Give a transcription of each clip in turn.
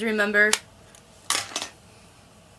Remember?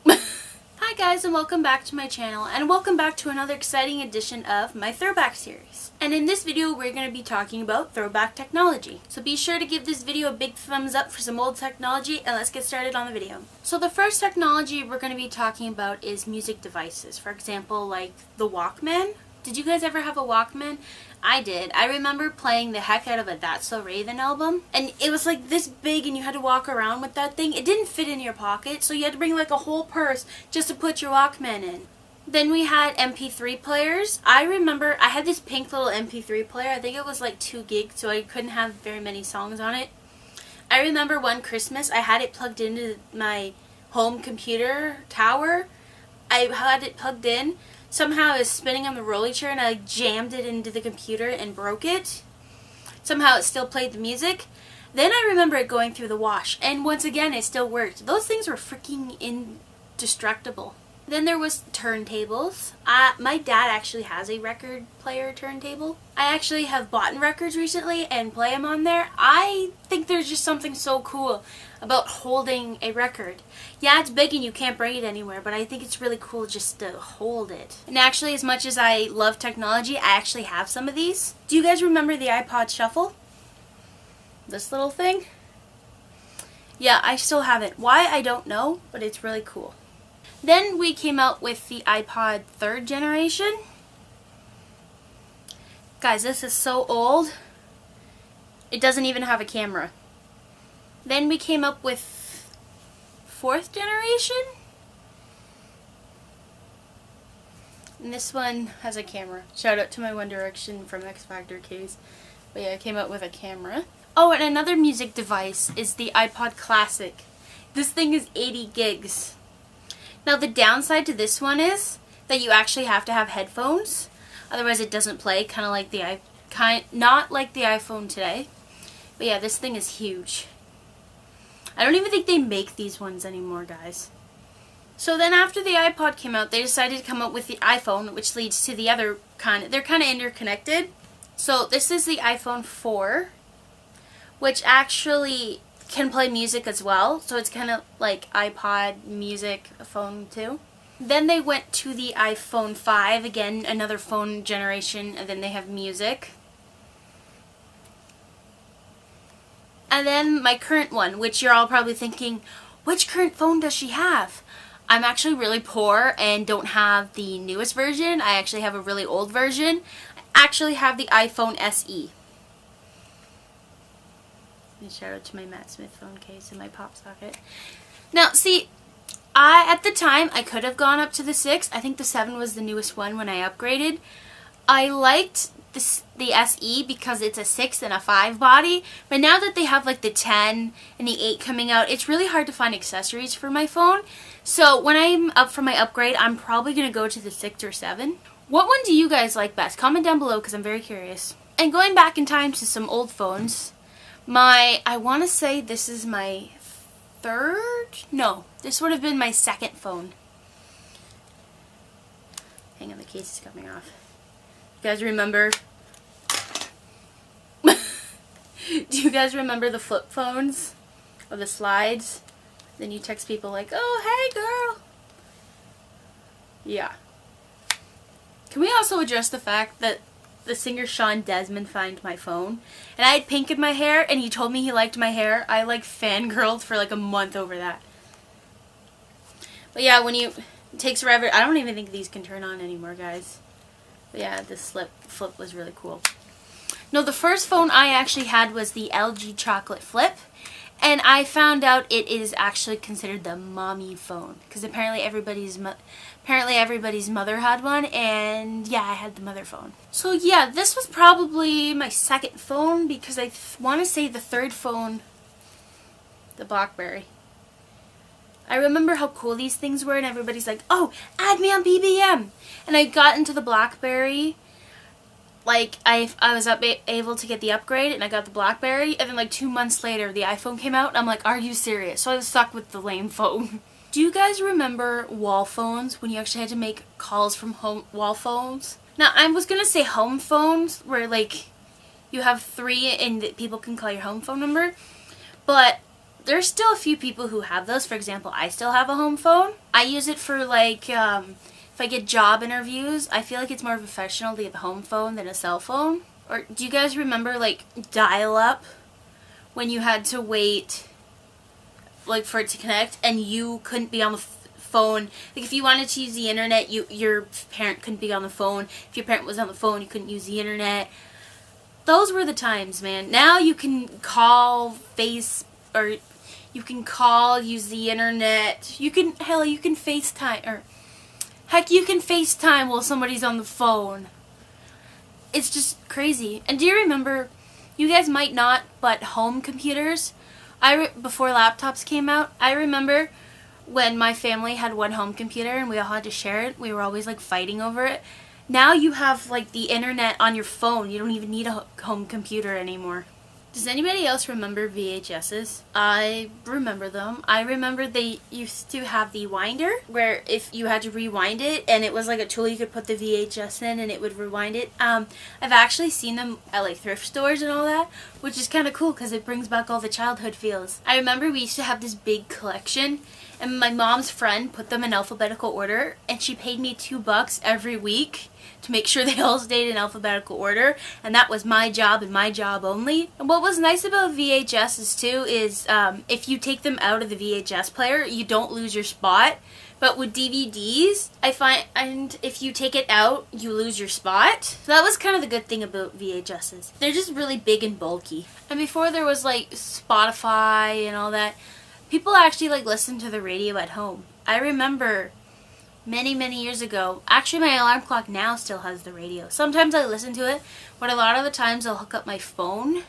Hi guys, and welcome back to my channel, and welcome back to another exciting edition of my Throwback series. And in this video we're going to be talking about throwback technology. So be sure to give this video a big thumbs up for some old technology, and let's get started on the video. So the first technology we're going to be talking about is music devices. For example, like the Walkman. Did you guys ever have a Walkman? I did. I remember playing the heck out of a That's So Raven album. And it was like this big and you had to walk around with that thing. It didn't fit in your pocket, so you had to bring like a whole purse just to put your Walkman in. Then we had MP3 players. I remember I had this pink little MP3 player. I think it was like 2 gigs, so I couldn't have very many songs on it. I remember one Christmas I had it plugged into my home computer tower. I had it plugged in. Somehow it was spinning on the rolly chair and I jammed it into the computer and broke it. Somehow it still played the music. Then I remember it going through the wash, and once again it still worked. Those things were freaking indestructible. Then there was turntables. My dad actually has a record player turntable. I actually have bought records recently and play them on there. I think there's just something so cool about holding a record. Yeah, it's big and you can't bring it anywhere, but I think it's really cool just to hold it. And actually, as much as I love technology, I actually have some of these. Do you guys remember the iPod Shuffle? This little thing? Yeah, I still have it. Why, I don't know, but it's really cool. Then we came out with the iPod 3rd generation. Guys, this is so old. It doesn't even have a camera. Then we came up with 4th generation. And this one has a camera. Shout out to my One Direction from X Factor case. But yeah, I came out with a camera. Oh, and another music device is the iPod Classic. This thing is 80 gigs. Now the downside to this one is that you actually have to have headphones, otherwise it doesn't play. Not like the iPhone today. But yeah, this thing is huge. I don't even think they make these ones anymore, guys. So then after the iPod came out, they decided to come up with the iPhone, which leads to the other they're kind of interconnected. So this is the iPhone 4, which actually can play music as well, so it's kind of like iPod music phone too. Then they went to the iPhone 5, again another phone generation, and then they have music. And then my current one, which you're all probably thinking, which current phone does she have? I'm actually really poor and don't have the newest version. I actually have a really old version. I actually have the iPhone SE. And shout out to my Matt Smith phone case and my pop socket. Now, see, at the time, I could have gone up to the 6. I think the 7 was the newest one when I upgraded. I liked the SE because it's a 6 and a 5 body. But now that they have like the 10 and the 8 coming out, it's really hard to find accessories for my phone. So when I'm up for my upgrade, I'm probably going to go to the 6 or 7. What one do you guys like best? Comment down below because I'm very curious. And going back in time to some old phones. I want to say this is my 3rd? No, this would have been my 2nd phone. Hang on, the case is coming off. You guys remember? Do you guys remember the flip phones? Or the slides? Then you text people like, oh, hey girl. Yeah. Can we also address the fact that the singer Sean Desmond found my phone, and I had pink in my hair, and he told me he liked my hair. I like fangirled for like a month over that. But yeah, it takes forever. I don't even think these can turn on anymore, guys. But yeah, this flip was really cool. No, the first phone I actually had was the LG Chocolate Flip, and I found out it is actually considered the mommy phone because apparently everybody's mother had one, and yeah, I had the mother phone. So yeah, this was probably my 2nd phone because I want to say the 3rd phone, the BlackBerry. I remember how cool these things were, and everybody's like, oh, add me on BBM. And I got into the BlackBerry, like I was able to get the upgrade, and I got the BlackBerry, and then like 2 months later the iPhone came out, and I'm like, are you serious? So I was stuck with the lame phone. Do you guys remember wall phones, when you actually had to make calls from wall phones? Now, I was going to say home phones, where like you have 3 and people can call your home phone number, but there's still a few people who have those. For example, I still have a home phone. I use it for like, if I get job interviews, I feel like it's more professional to have a home phone than a cell phone. Or do you guys remember like dial-up when you had to wait like for it to connect and you couldn't be on the phone? Like if you wanted to use the internet, your parent couldn't be on the phone. If your parent was on the phone, you couldn't use the internet. Those were the times, man. Now you can call, you can call, use the internet. You can FaceTime, or heck, you can FaceTime while somebody's on the phone. It's just crazy. And do you remember, you guys might not, but home computers, before laptops came out, I remember when my family had one home computer and we all had to share it. We were always like fighting over it. Now you have like the internet on your phone. You don't even need a home computer anymore. Does anybody else remember VHSs? I remember them. I remember they used to have the winder, where if you had to rewind it, and it was like a tool you could put the VHS in and it would rewind it. I've actually seen them at like thrift stores and all that, which is kind of cool because it brings back all the childhood feels. I remember we used to have this big collection, and my mom's friend put them in alphabetical order, and she paid me $2 every week to make sure they all stayed in alphabetical order, and that was my job and my job only. And what was nice about VHSs too is if you take them out of the VHS player, you don't lose your spot. But with DVDs, I find if you take it out, you lose your spot. So that was kind of the good thing about VHSs. They're just really big and bulky. And before there was like Spotify and all that, people actually like listened to the radio at home. I remember many years ago, actually my alarm clock now still has the radio. Sometimes I listen to it, but a lot of the times I'll hook up my phone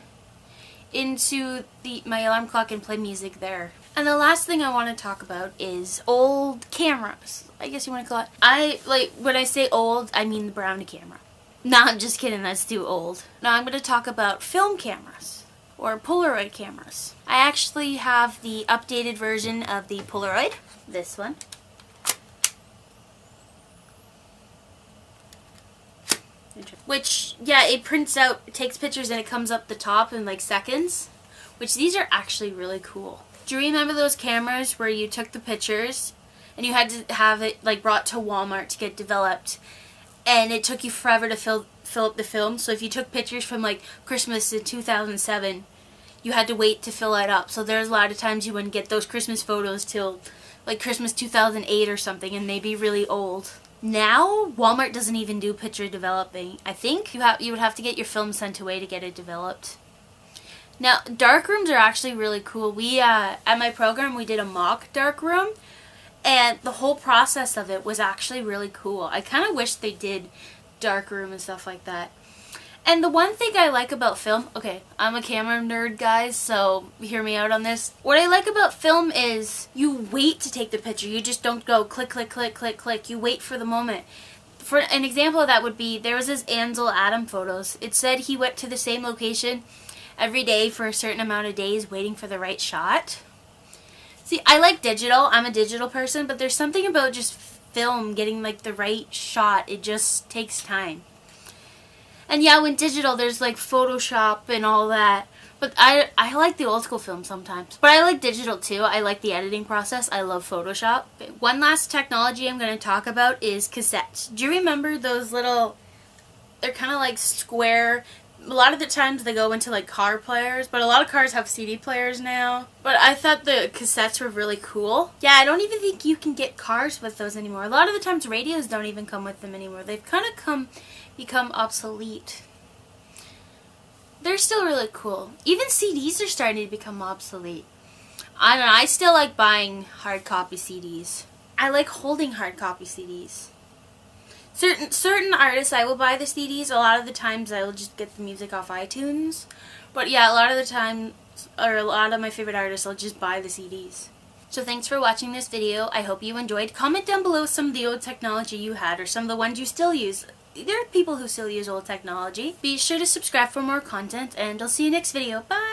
into my alarm clock and play music there. And the last thing I want to talk about is old cameras, I guess you want to call it. When I say old, I mean the Brownie camera. No, I'm just kidding, that's too old. Now I'm going to talk about film cameras, or Polaroid cameras. I actually have the updated version of the Polaroid, this one. Which, yeah, it prints out, it takes pictures and it comes up the top in like seconds. Which these are actually really cool. Do you remember those cameras where you took the pictures and you had to have it like brought to Walmart to get developed, and it took you forever to fill up the film? So if you took pictures from like Christmas in 2007, you had to wait to fill it up. So there's a lot of times you wouldn't get those Christmas photos till like Christmas 2008 or something, and they'd be really old. Now, Walmart doesn't even do picture developing. I think you would have to get your film sent away to get it developed. Now, darkrooms are actually really cool. We, at my program, we did a mock darkroom, and the whole process of it was actually really cool. I kind of wish they did darkroom and stuff like that. And the one thing I like about film, okay, I'm a camera nerd, guys, so hear me out on this. What I like about film is you wait to take the picture. You just don't go click, click, click, click, click. You wait for the moment. For an example of that would be, there was this Ansel Adam photos. It said he went to the same location every day for a certain amount of days waiting for the right shot. See, I like digital. I'm a digital person, but there's something about just film getting like the right shot. It just takes time. And yeah, when digital, there's like Photoshop and all that. But I like the old school film sometimes. But I like digital too. I like the editing process. I love Photoshop. One last technology I'm going to talk about is cassettes. Do you remember those little, they're kind of like square. A lot of the times they go into like car players, but a lot of cars have CD players now. But I thought the cassettes were really cool. Yeah, I don't even think you can get cars with those anymore. A lot of the times radios don't even come with them anymore. They've kind of become obsolete. They're still really cool. Even CDs are starting to become obsolete. I don't know, I still like buying hard copy CDs. I like holding hard copy CDs. Certain artists I will buy the CDs. A lot of the times I will just get the music off iTunes. But yeah, a lot of the time, or a lot of my favorite artists, I'll just buy the CDs. So thanks for watching this video. I hope you enjoyed. Comment down below some of the old technology you had, or some of the ones you still use. There are people who still use old technology. Be sure to subscribe for more content, and I'll see you next video. Bye!